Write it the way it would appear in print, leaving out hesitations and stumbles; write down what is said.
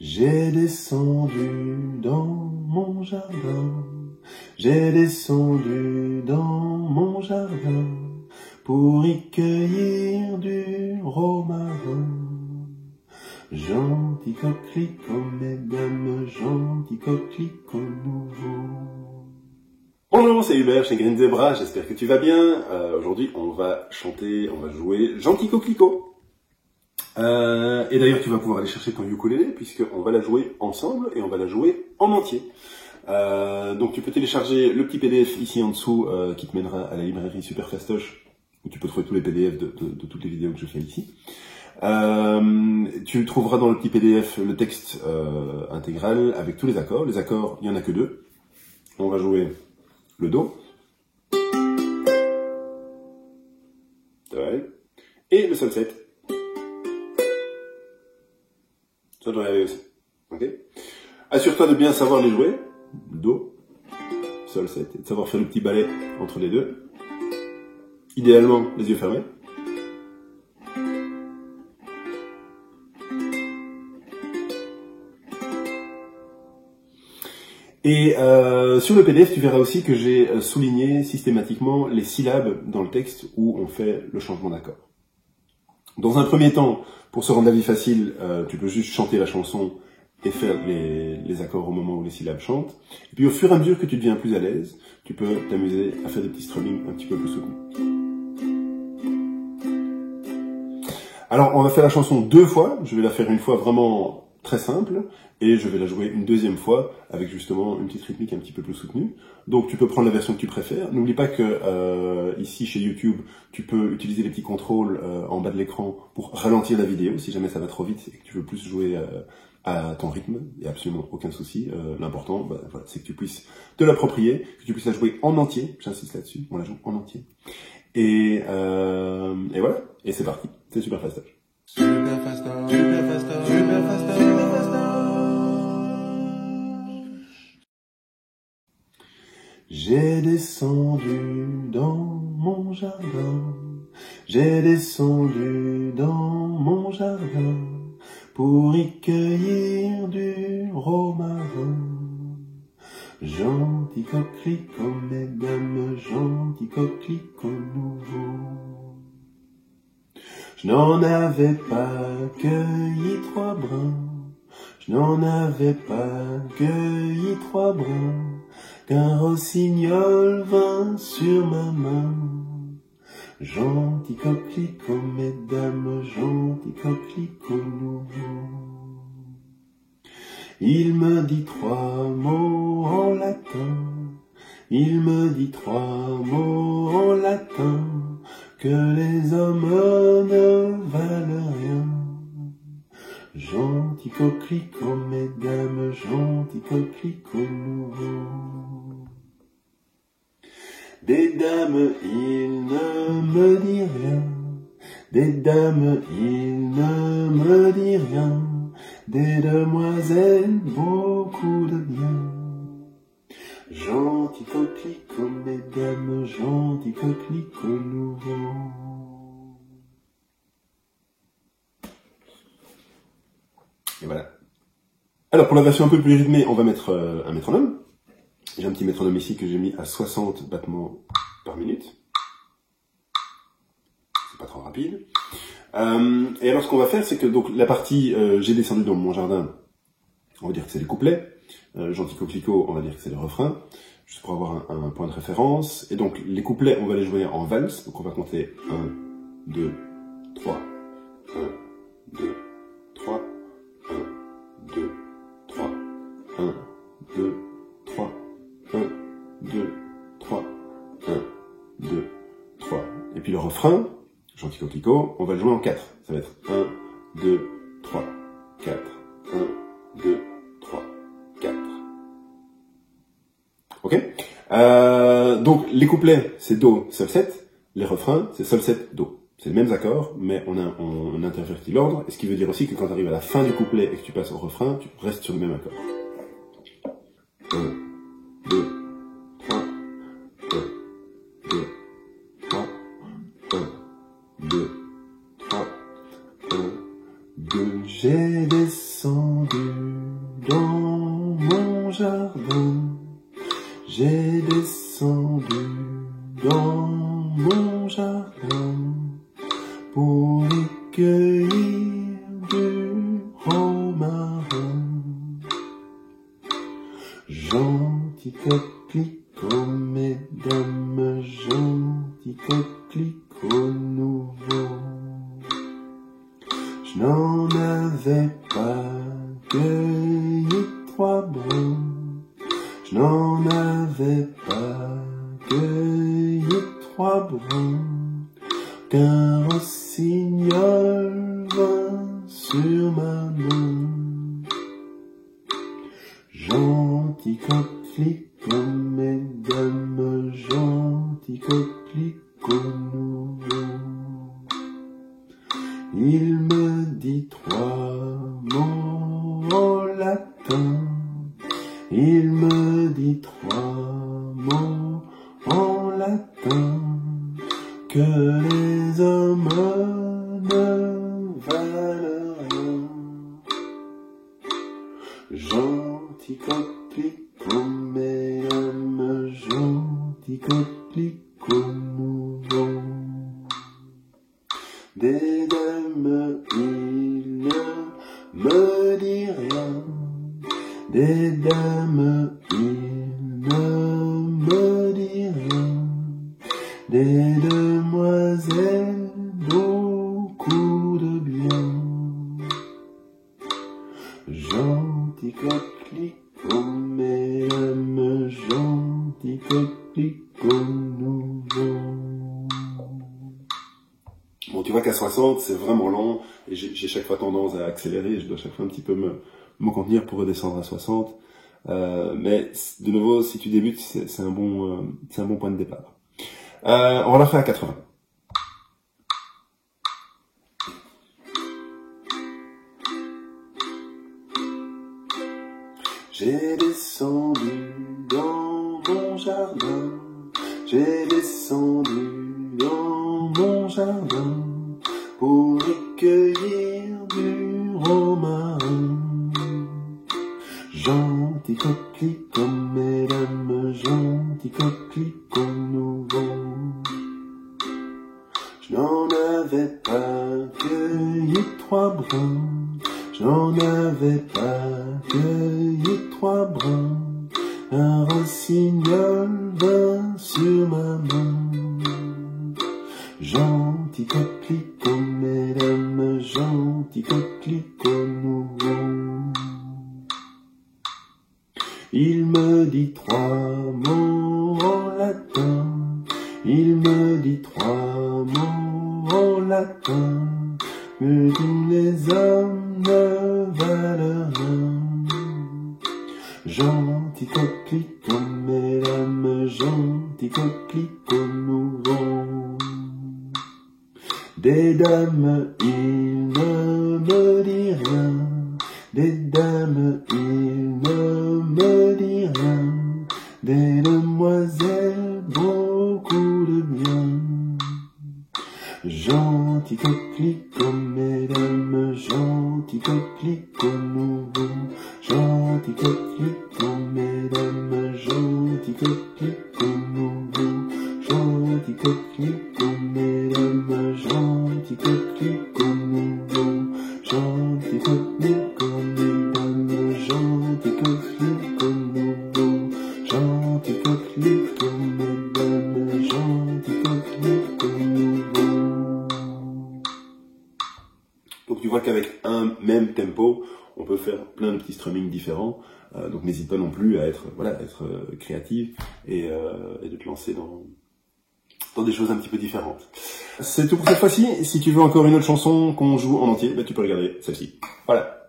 J'ai descendu dans mon jardin, j'ai descendu dans mon jardin pour y cueillir du romarin. Gentil coquelicot, mesdames, gentil coquelicot nouveau. Bonjour, c'est Hubert chez Green Zebra, j'espère que tu vas bien. Aujourd'hui, on va chanter, on va jouer Gentil coquelicot. Et d'ailleurs, tu vas pouvoir aller chercher ton ukulélé, puisqu'on va la jouer ensemble, et on va la jouer en entier. Donc tu peux télécharger le petit PDF ici en dessous, qui te mènera à la librairie Super Fastoche, où tu peux trouver tous les PDF de toutes les vidéos que je fais ici. Tu trouveras dans le petit PDF le texte intégral, avec tous les accords. Les accords, il n'y en a que 2. On va jouer le Do, et le Sol7. Ça devrait aller aussi. Ok. Assure-toi de bien savoir les jouer. Do, Sol, 7. Et de savoir faire le petit ballet entre les deux. Idéalement, les yeux fermés. Et sur le PDF, tu verras aussi que j'ai souligné systématiquement les syllabes dans le texte où on fait le changement d'accord. Dans un premier temps, pour se rendre la vie facile, tu peux juste chanter la chanson et faire les accords au moment où les syllabes chantent. Et puis au fur et à mesure que tu deviens plus à l'aise, tu peux t'amuser à faire des petits strumming un petit peu plus soutenus. Alors on va faire la chanson 2 fois, je vais la faire une fois vraiment très simple, et je vais la jouer une deuxième fois avec justement une petite rythmique un petit peu plus soutenue. Donc tu peux prendre la version que tu préfères. N'oublie pas que ici chez YouTube, tu peux utiliser les petits contrôles en bas de l'écran pour ralentir la vidéo si jamais ça va trop vite et que tu veux plus jouer à ton rythme. Il n'y a absolument aucun souci. L'important, voilà, c'est que tu puisses te l'approprier, que tu puisses la jouer en entier. J'insiste là-dessus, on la joue en entier. Et voilà, et c'est parti. C'est Super Fastoche. Super Fastoche, Super Fastoche, Super Fastoche, Super Fastoche. J'ai descendu dans mon jardin, j'ai descendu dans mon jardin pour y cueillir du romarin. Gentil coquelicot, mesdames, gentil coquelicot nouveau. Je n'en avais pas cueilli 3 brins, je n'en avais pas cueilli 3 brins, qu'un rossignol vint sur ma main. Gentil coquelicot, mesdames, gentil coquelicot nouveau. Il me dit 3 mots en latin, il me dit 3 mots en latin, que les hommes ne valent rien. Gentil coquelicot, mesdames, gentil coquelicot nouveau. Des dames, il ne me dit rien, des dames, il ne me dit rien, des demoiselles, beaucoup de bien. Gentil coquelicot, mesdames, gentil coquelicot nouveau. Et voilà. Alors pour la version un peu plus rythmée, on va mettre un métronome. J'ai un petit métronome ici que j'ai mis à 60 battements par minute. C'est pas trop rapide. Et alors ce qu'on va faire, c'est que donc la partie j'ai descendu dans mon jardin, on va dire que c'est les couplets. Gentil coquelicot, on va dire que c'est le refrain, juste pour avoir un point de référence. Et donc les couplets, on va les jouer en valse. Donc on va compter 1, 2, 3, 1, 2, 3, 1, 2, 3, 1, 2, 3, 1, 2, 3, 1, 2, 3. Et puis le refrain, Gentil coquelicot, on va le jouer en 4. Ça va être 1, 2, 3, 4, 1, 2, 3, 4. Ok. Donc les couplets, c'est Do, Sol, 7. Les refrains, c'est Sol, 7, Do. C'est les mêmes accords, mais on intervertit l'ordre, et ce qui veut dire aussi que quand tu arrives à la fin du couplet et que tu passes au refrain, tu restes sur le même accord. 1, 2, 3, 1, 2, 3, 1, 2, 3, 1, 2. J'ai descendu dans mon jardin, j'ai descendu dans mon jardin pour y cueillir du romarin. Gentil coquelicot, mesdames, gentil coquelicot nouveau. Je n'en avais pas cueilli 3 brins, je n'en avais pas cueilli 3 brins, qu'un rossignol vint sur ma main. Gentil coquelicot, mesdames, gentil coquelicot nouveau. Il me dit 3 mots en latin, il me dit 3 mots en latin, que les hommes ne valent rien. Gentil coquelicot, mesdames, gentil coquelicot nouveau. Des dames, il ne me dit rien. Des dames, il ne me dit rien. Des demoiselles, beaucoup de bien. Gentil coquelicot, mesdames, gentil coquelicot nouveau. Bon, tu vois qu'à 60, c'est vraiment lent, et j'ai chaque fois tendance à accélérer, je dois chaque fois un petit peu me contenir pour redescendre à 60. Mais de nouveau, si tu débutes, c'est un bon point de départ. On va la faire à 80. J'ai descendu dans mon jardin, j'ai descendu dans mon jardin pour recueillir du romarin. Gentil coquelicot, mesdames, gentil coquelicot nouveau. Je n'en avais pas cueilli 3 brins, je n'en avais pas cueilli 3 brins, un rossignol vint sur ma main. Gentil coquelicot, mesdames, gentil coquelicot nouveau. Il me dit 3 mots en latin, il me dit 3 mots en latin, que tous les hommes ne valent rien. Gentil coquelicot, mesdames, gentil coquelicot nouveau. Des dames, il ne me dit rien, des dames, il ne me dit rien, des demoiselles, beaucoup de bien. Gentil coquelicot, mesdames, gentil coquelicot nouveau. Gentil coquelicot, mesdames, gentil coquelicot nouveau. Gentil coquelicot, mesdames, gentil coquelicot nouveau. Gentil coquelicot, mesdames, gentil coquelicot nouveau. Gentil coquelicot, mesdames, gentil coquelicot nouveau. Donc tu vois qu'avec un même tempo, on peut faire plein de petits strummings différents. Donc n'hésite pas non plus à être créatif et de te lancer dans des choses un petit peu différentes. C'est tout pour cette fois-ci. Si tu veux encore une autre chanson qu'on joue en entier, tu peux regarder celle-ci. Voilà.